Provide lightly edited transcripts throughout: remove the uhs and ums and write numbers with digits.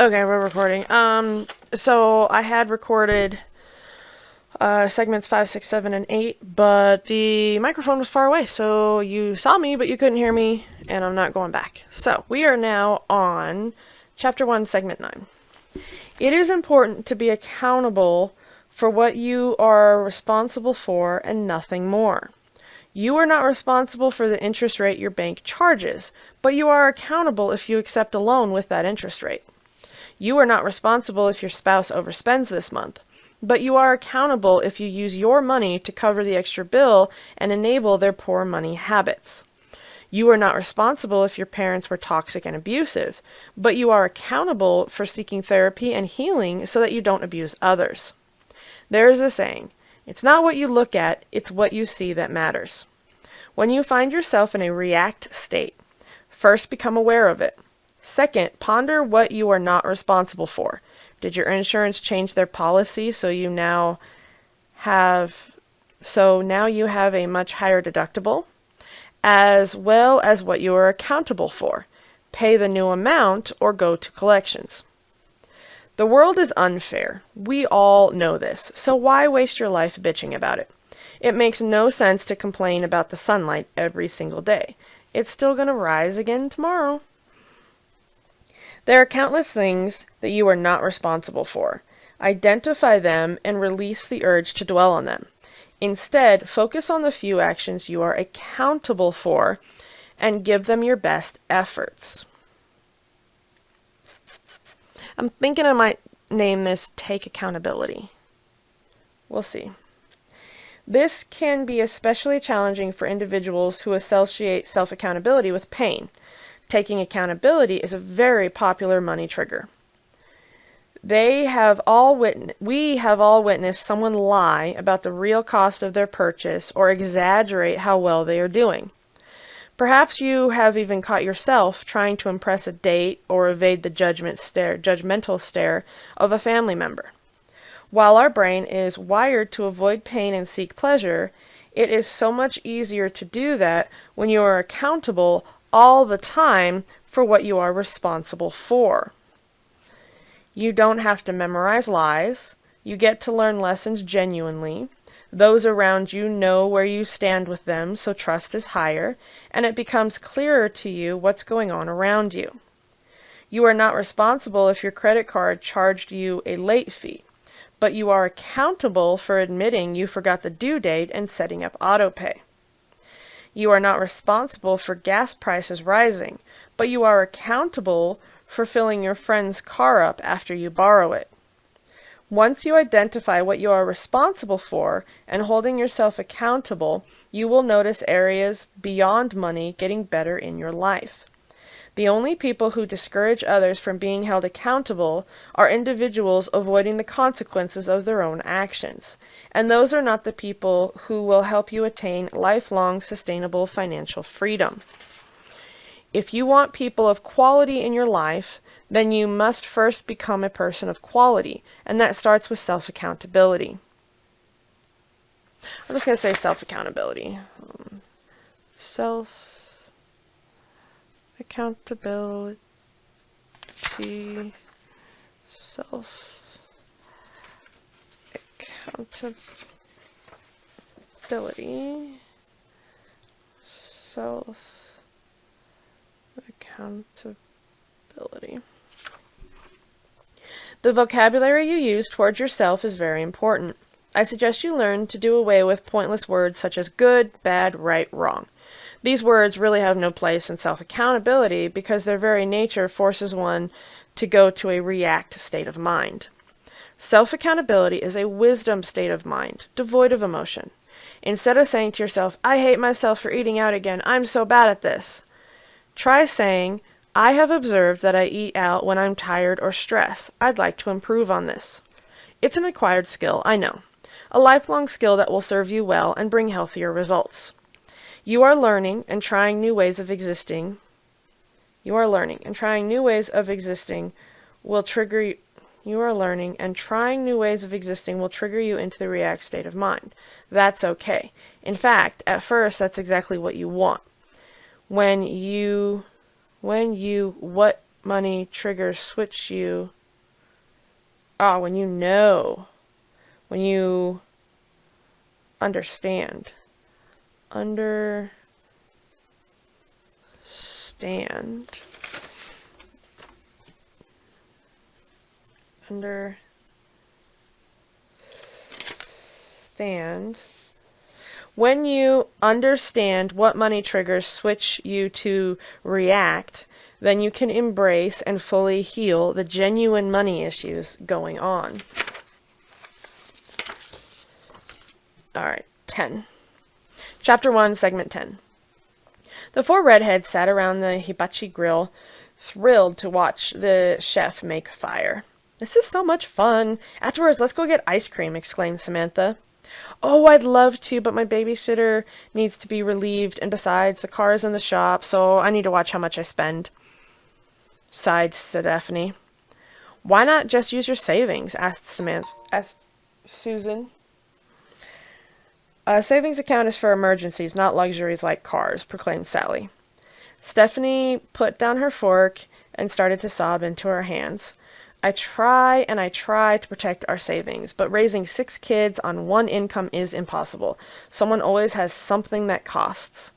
Okay, we're recording. So I had recorded segments 5, 6, 7, and 8, but the microphone was far away, so you saw me, but you couldn't hear me, and I'm not going back. So we are now on Chapter 1, Segment 9. It is important to be accountable for what you are responsible for and nothing more. You are not responsible for the interest rate your bank charges, but you are accountable if you accept a loan with that interest rate. You are not responsible if your spouse overspends this month, but you are accountable if you use your money to cover the extra bill and enable their poor money habits. You are not responsible if your parents were toxic and abusive, but you are accountable for seeking therapy and healing so that you don't abuse others. There is a saying, it's not what you look at, it's what you see that matters. When you find yourself in a react state, first become aware of it. Second, ponder what you are not responsible for. Did your insurance change their policy so now you have a much higher deductible? As well as what you are accountable for. Pay the new amount or go to collections. The world is unfair. We all know this, so why waste your life bitching about it? It makes no sense to complain about the sunlight every single day. It's still going to rise again tomorrow. There are countless things that you are not responsible for. Identify them and release the urge to dwell on them. Instead, focus on the few actions you are accountable for and give them your best efforts. I'm thinking I might name this Take Accountability. We'll see. This can be especially challenging for individuals who associate self-accountability with pain. Taking accountability is a very popular money trigger. We have all witnessed someone lie about the real cost of their purchase or exaggerate how well they are doing. Perhaps you have even caught yourself trying to impress a date or evade the judgmental stare of a family member. While our brain is wired to avoid pain and seek pleasure, it is so much easier to do that when you are accountable all the time for what you are responsible for. You don't have to memorize lies. You get to learn lessons genuinely. Those around you know where you stand with them, so trust is higher, and it becomes clearer to you what's going on around you. You are not responsible if your credit card charged you a late fee, but you are accountable for admitting you forgot the due date and setting up autopay. You are not responsible for gas prices rising, but you are accountable for filling your friend's car up after you borrow it. Once you identify what you are responsible for and holding yourself accountable, you will notice areas beyond money getting better in your life. The only people who discourage others from being held accountable are individuals avoiding the consequences of their own actions. And those are not the people who will help you attain lifelong sustainable financial freedom. If you want people of quality in your life, then you must first become a person of quality, and that starts with self-accountability. I'm just going to say self-accountability. Self-accountability. Self-accountability. Self-accountability. The vocabulary you use towards yourself is very important. I suggest you learn to do away with pointless words such as good, bad, right, wrong. These words really have no place in self-accountability because their very nature forces one to go to a react state of mind. Self-accountability is a wisdom state of mind, devoid of emotion. Instead of saying to yourself, I hate myself for eating out again, I'm so bad at this, try saying, I have observed that I eat out when I'm tired or stressed. I'd like to improve on this. It's an acquired skill, I know. A lifelong skill that will serve you well and bring healthier results. You are learning and trying new ways of existing. Will trigger you. You are learning and trying new ways of existing will trigger you into the react state of mind. That's okay. In fact, at first, that's exactly what you want. What money triggers switch you. When you know. When you understand. Understand. When you understand what money triggers switch you to react, then you can embrace and fully heal the genuine money issues going on. Alright, 10. Chapter 1, Segment 10. The four redheads sat around the hibachi grill, thrilled to watch the chef make fire. This is so much fun. Afterwards, let's go get ice cream, exclaimed Samantha. Oh, I'd love to, but my babysitter needs to be relieved, and besides, the car is in the shop, so I need to watch how much I spend, sighed Stephanie. Why not just use your savings? Asked Susan. A savings account is for emergencies, not luxuries like cars, proclaimed Sally. Stephanie put down her fork and started to sob into her hands. I try to protect our savings, but raising 6 kids on one income is impossible. Someone always has something that costs.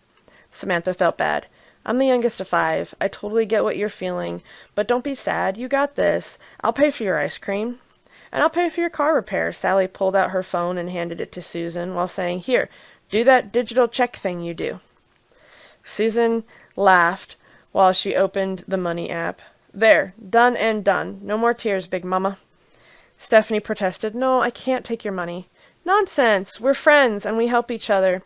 Samantha felt bad. I'm the youngest of 5. I totally get what you're feeling, but don't be sad. You got this. I'll pay for your ice cream. And I'll pay for your car repair. Sally pulled out her phone and handed it to Susan while saying, Here, do that digital check thing you do. Susan laughed while she opened the money app. There, done and done. No more tears, Big Mama. Stephanie protested. No, I can't take your money. Nonsense. We're friends and we help each other.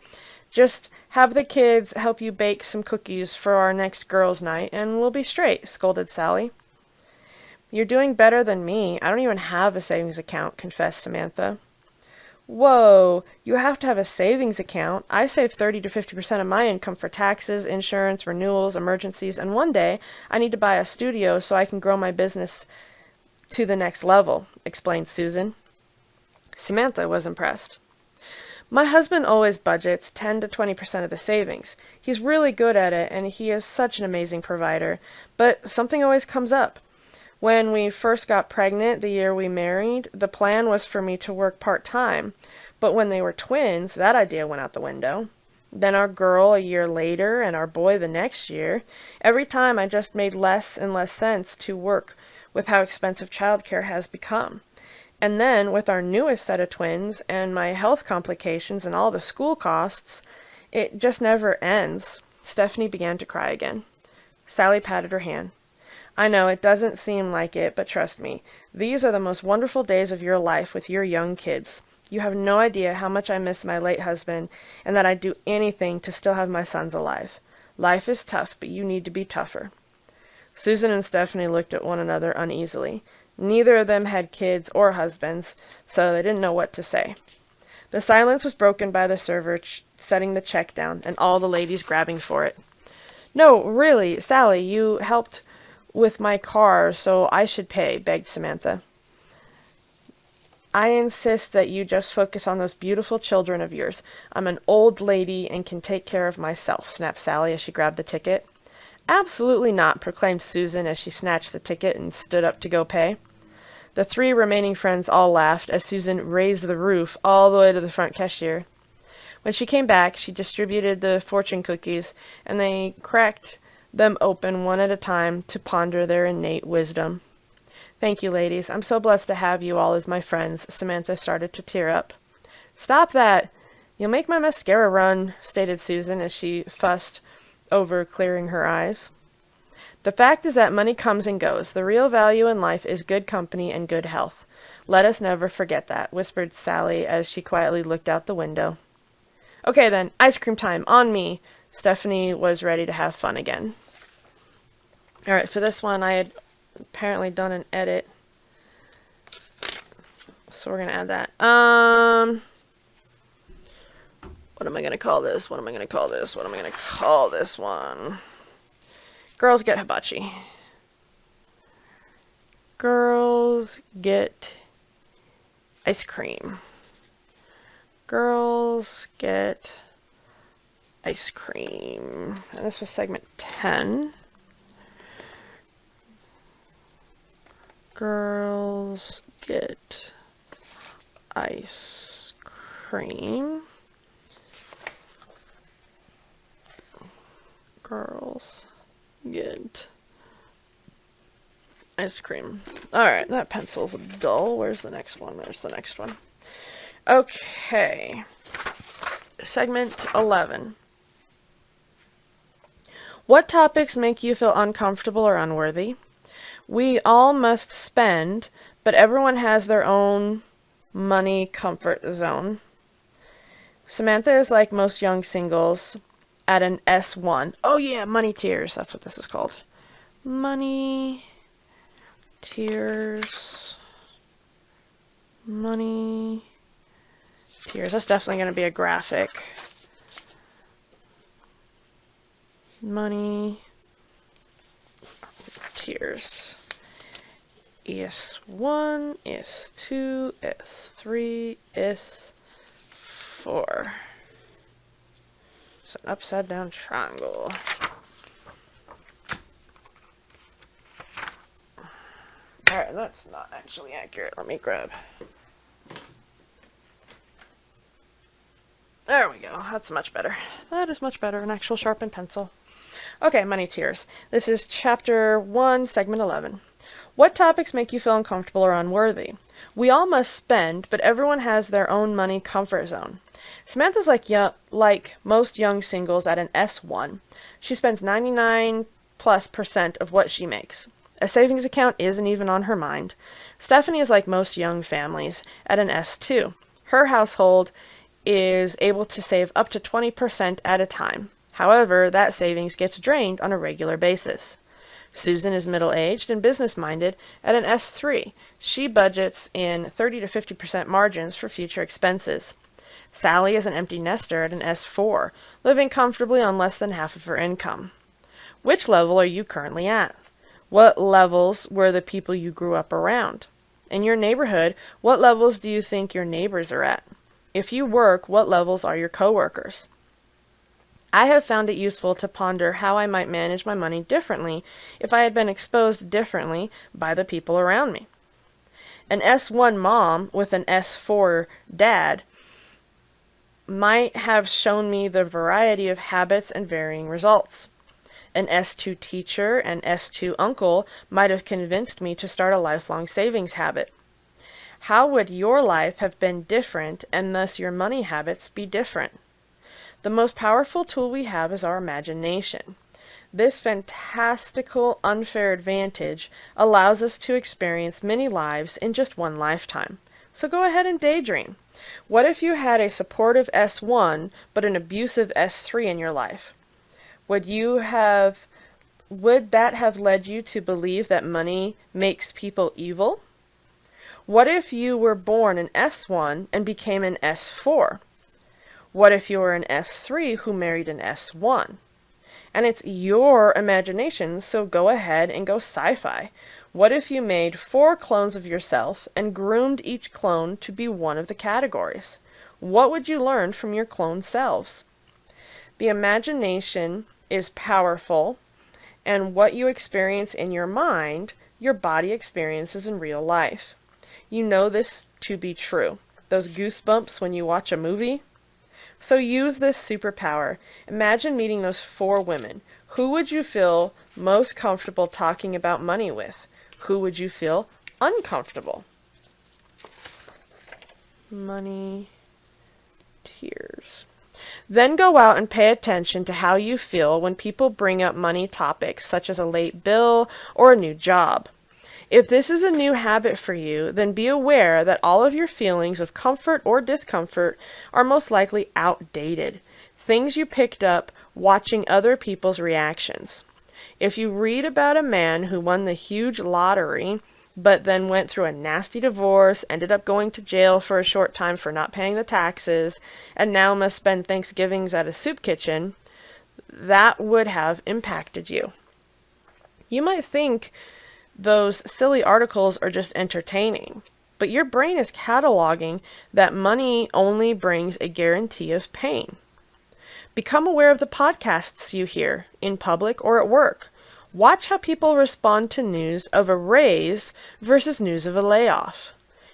Just have the kids help you bake some cookies for our next girls' night and we'll be straight, scolded Sally. You're doing better than me. I don't even have a savings account, confessed Samantha. Whoa, you have to have a savings account. I save 30 to 50% of my income for taxes, insurance, renewals, emergencies, and one day I need to buy a studio so I can grow my business to the next level, explained Susan. Samantha was impressed. My husband always budgets 10 to 20% of the savings. He's really good at it, and he is such an amazing provider, but something always comes up. When we first got pregnant the year we married, the plan was for me to work part-time, but when they were twins, that idea went out the window. Then our girl a year later, and our boy the next year. Every time I just made less and less sense to work with how expensive childcare has become. And then, with our newest set of twins, and my health complications and all the school costs, it just never ends. Stephanie began to cry again. Sally patted her hand. I know, it doesn't seem like it, but trust me, these are the most wonderful days of your life with your young kids. You have no idea how much I miss my late husband, and that I'd do anything to still have my sons alive. Life is tough, but you need to be tougher. Susan and Stephanie looked at one another uneasily. Neither of them had kids or husbands, so they didn't know what to say. The silence was broken by the server setting the check down, and all the ladies grabbing for it. No, really, Sally, you helped with my car, so I should pay, begged Samantha. I insist that you just focus on those beautiful children of yours. I'm an old lady and can take care of myself, snapped Sally as she grabbed the ticket. Absolutely not, proclaimed Susan as she snatched the ticket and stood up to go pay. The 3 remaining friends all laughed as Susan raised the roof all the way to the front cashier. When she came back, she distributed the fortune cookies, and they cracked them open one at a time to ponder their innate wisdom. Thank you, ladies. I'm so blessed to have you all as my friends. Samantha started to tear up. Stop that. You'll make my mascara run, stated Susan as she fussed over clearing her eyes. The fact is that money comes and goes. The real value in life is good company and good health. Let us never forget that, whispered Sally as she quietly looked out the window. Okay then, ice cream time, on me. Stephanie was ready to have fun again. Alright, for this one I had apparently done an edit. So we're going to add that. What am I going to call this? What am I going to call this? What am I going to call this one? Girls get hibachi. Girls get ice cream. Girls get ice cream. And this was segment 10. Girls get ice cream. Girls get ice cream. Alright, that pencil's dull. Where's the next one? There's the next one. Okay. Segment 11. What topics make you feel uncomfortable or unworthy? We all must spend, but everyone has their own money comfort zone. Samantha is like most young singles at an S1. Oh yeah, money tears. That's what this is called. Money tears. Money tears. That's definitely going to be a graphic. Money tears. S1, S2, S3, S4. It's an upside down triangle. Alright, that's not actually accurate. Let me grab. There we go. That's much better. That is much better. An actual sharpened pencil. Okay, money tears. This is chapter 1, segment 11. What topics make you feel uncomfortable or unworthy? We all must spend, but everyone has their own money comfort zone. Samantha's like most young singles at an S1. She spends 99+% of what she makes. A savings account isn't even on her mind. Stephanie is like most young families at an S2. Her household is able to save up to 20% at a time. However, that savings gets drained on a regular basis. Susan is middle-aged and business-minded at an S3. She budgets in 30 to 50% margins for future expenses. Sally is an empty nester at an S4, living comfortably on less than half of her income. Which level are you currently at? What levels were the people you grew up around? In your neighborhood, what levels do you think your neighbors are at? If you work, what levels are your coworkers? I have found it useful to ponder how I might manage my money differently if I had been exposed differently by the people around me. An S1 mom with an S4 dad might have shown me the variety of habits and varying results. An S2 teacher and S2 uncle might have convinced me to start a lifelong savings habit. How would your life have been different and thus your money habits be different? The most powerful tool we have is our imagination. This fantastical, unfair advantage allows us to experience many lives in just one lifetime. So go ahead and daydream. What if you had a supportive S1 but an abusive S3 in your life? Would that have led you to believe that money makes people evil? What if you were born an S1 and became an S4? What if you were an S3 who married an S1? And it's your imagination, so go ahead and go sci-fi. What if you made 4 clones of yourself and groomed each clone to be one of the categories? What would you learn from your clone selves? The imagination is powerful, and what you experience in your mind, your body experiences in real life. You know this to be true. Those goosebumps when you watch a movie? So use this superpower. Imagine meeting those 4 women. Who would you feel most comfortable talking about money with? Who would you feel uncomfortable? Money tears. Then go out and pay attention to how you feel when people bring up money topics such as a late bill or a new job. If this is a new habit for you, then be aware that all of your feelings of comfort or discomfort are most likely outdated, things you picked up watching other people's reactions. If you read about a man who won the huge lottery, but then went through a nasty divorce, ended up going to jail for a short time for not paying the taxes, and now must spend Thanksgivings at a soup kitchen, that would have impacted you. You might think those silly articles are just entertaining, but your brain is cataloging that money only brings a guarantee of pain. Become aware of the podcasts you hear in public or at work. Watch how people respond to news of a raise versus news of a layoff.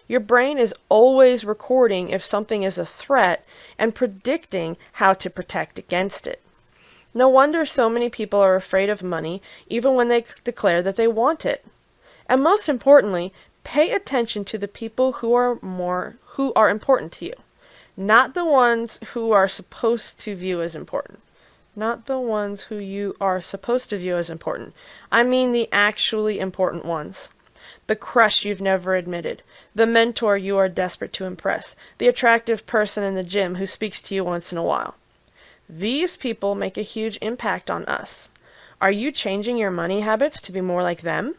Your brain is always recording if something is a threat and predicting how to protect against it. No wonder so many people are afraid of money even when they declare that they want it. And most importantly, pay attention to the people who are important to you, not the ones who are supposed to view as important. Not the ones who you are supposed to view as important. I mean the actually important ones. The crush you've never admitted, the mentor you are desperate to impress, the attractive person in the gym who speaks to you once in a while. These people make a huge impact on us. Are you changing your money habits to be more like them?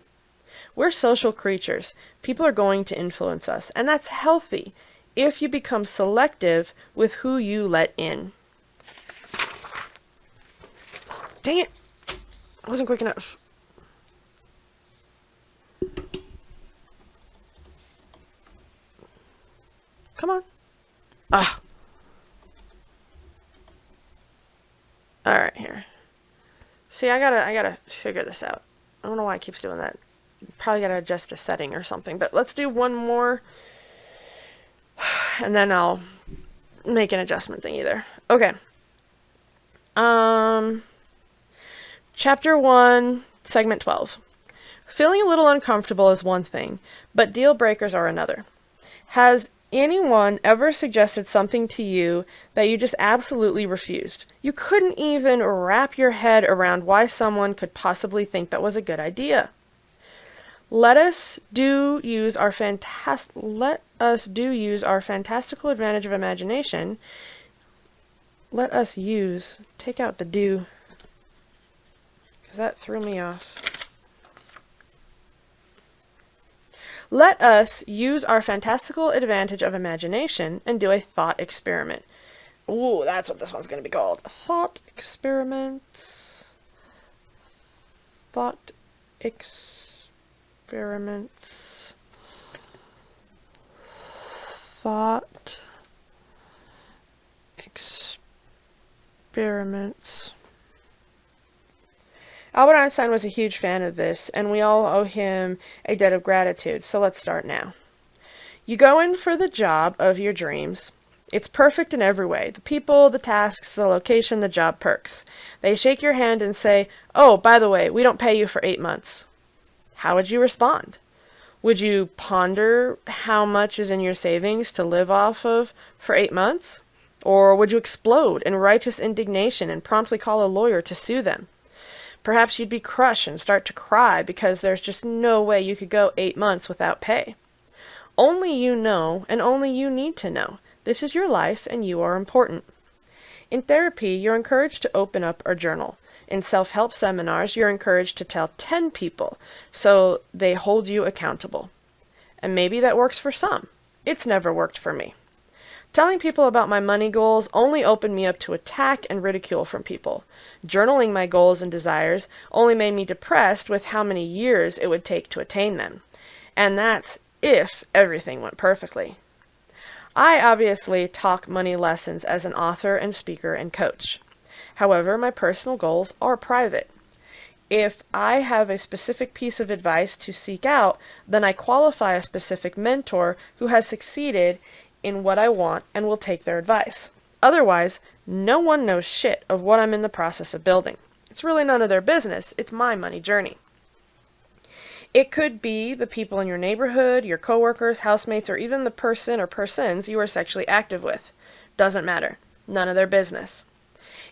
We're social creatures. People are going to influence us, and that's healthy if you become selective with who you let in. Dang it! I wasn't quick enough. Come on. Ah. Alright, here. See, I gotta figure this out. I don't know why it keeps doing that. Probably gotta adjust a setting or something. But let's do one more. And then I'll make an adjustment thingy there. Okay. Chapter 1, Segment 12. Feeling a little uncomfortable is one thing, but deal breakers are another. Has anyone ever suggested something to you that you just absolutely refused? You couldn't even wrap your head around why someone could possibly think that was a good idea. Let us do use our fantastical advantage of imagination. Take out the do, because that threw me off. Let us use our fantastical advantage of imagination and do a thought experiment. Ooh, that's what this one's going to be called. Thought experiments. Thought experiments. Thought experiments. Albert Einstein was a huge fan of this, and we all owe him a debt of gratitude, so let's start now. You go in for the job of your dreams. It's perfect in every way. The people, the tasks, the location, the job perks. They shake your hand and say, "Oh, by the way, we don't pay you for 8 months." How would you respond? Would you ponder how much is in your savings to live off of for 8 months? Or would you explode in righteous indignation and promptly call a lawyer to sue them? Perhaps you'd be crushed and start to cry because there's just no way you could go 8 months without pay. Only you know, and only you need to know. This is your life, and you are important. In therapy, you're encouraged to open up or journal. In self-help seminars, you're encouraged to tell 10 people so they hold you accountable. And maybe that works for some. It's never worked for me. Telling people about my money goals only opened me up to attack and ridicule from people. Journaling my goals and desires only made me depressed with how many years it would take to attain them. And that's if everything went perfectly. I obviously talk money lessons as an author and speaker and coach. However, my personal goals are private. If I have a specific piece of advice to seek out, then I qualify a specific mentor who has succeeded in what I want and will take their advice. Otherwise, no one knows shit of what I'm in the process of building. It's really none of their business. It's my money journey. It could be the people in your neighborhood, your coworkers, housemates, or even the person or persons you are sexually active with. Doesn't matter. None of their business.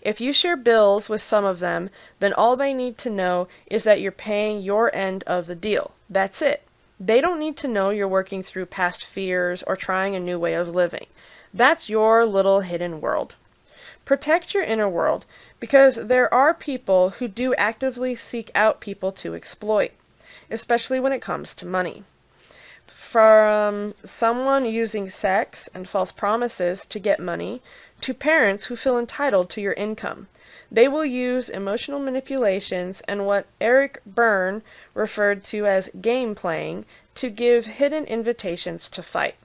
If you share bills with some of them, then all they need to know is that you're paying your end of the deal. That's it. They don't need to know you're working through past fears or trying a new way of living. That's your little hidden world. Protect your inner world, because there are people who do actively seek out people to exploit, especially when it comes to money. From someone using sex and false promises to get money, to parents who feel entitled to your income. They will use emotional manipulations and what Eric Berne referred to as game playing to give hidden invitations to fight.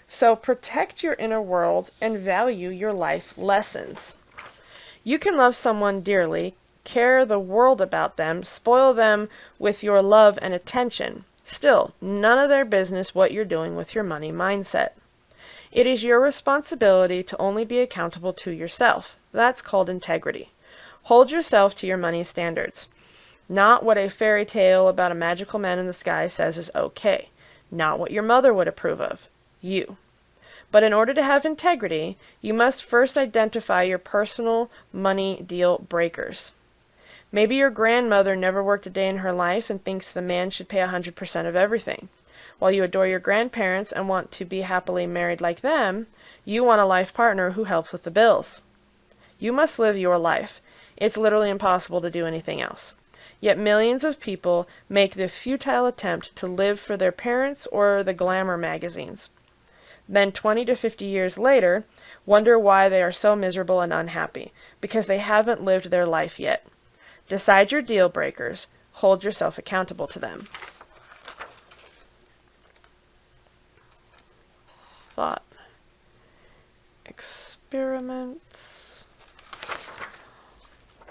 So protect your inner world and value your life lessons. You can love someone dearly, care the world about them, spoil them with your love and attention. Still, none of their business what you're doing with your money mindset. It is your responsibility to only be accountable to yourself. That's called integrity. Hold yourself to your money standards. Not what a fairy tale about a magical man in the sky says is okay. Not what your mother would approve of. You. But in order to have integrity, you must first identify your personal money deal breakers. Maybe your grandmother never worked a day in her life and thinks the man should pay 100% of everything. While you adore your grandparents and want to be happily married like them, you want a life partner who helps with the bills. You must live your life. It's literally impossible to do anything else. Yet millions of people make the futile attempt to live for their parents or the glamour magazines. Then 20 to 50 years later, wonder why they are so miserable and unhappy, because they haven't lived their life yet. Decide your deal breakers. Hold yourself accountable to them. Thought experiments.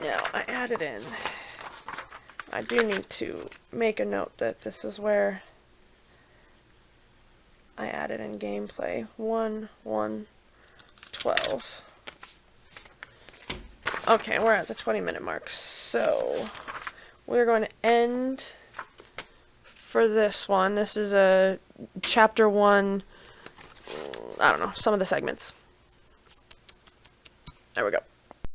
Now, I added in. I do need to make a note that this is where I added in gameplay 1:1:12. Okay, we're at the 20-minute mark, so we're going to end for this one. This is a chapter 1, I don't know, some of the segments. There we go.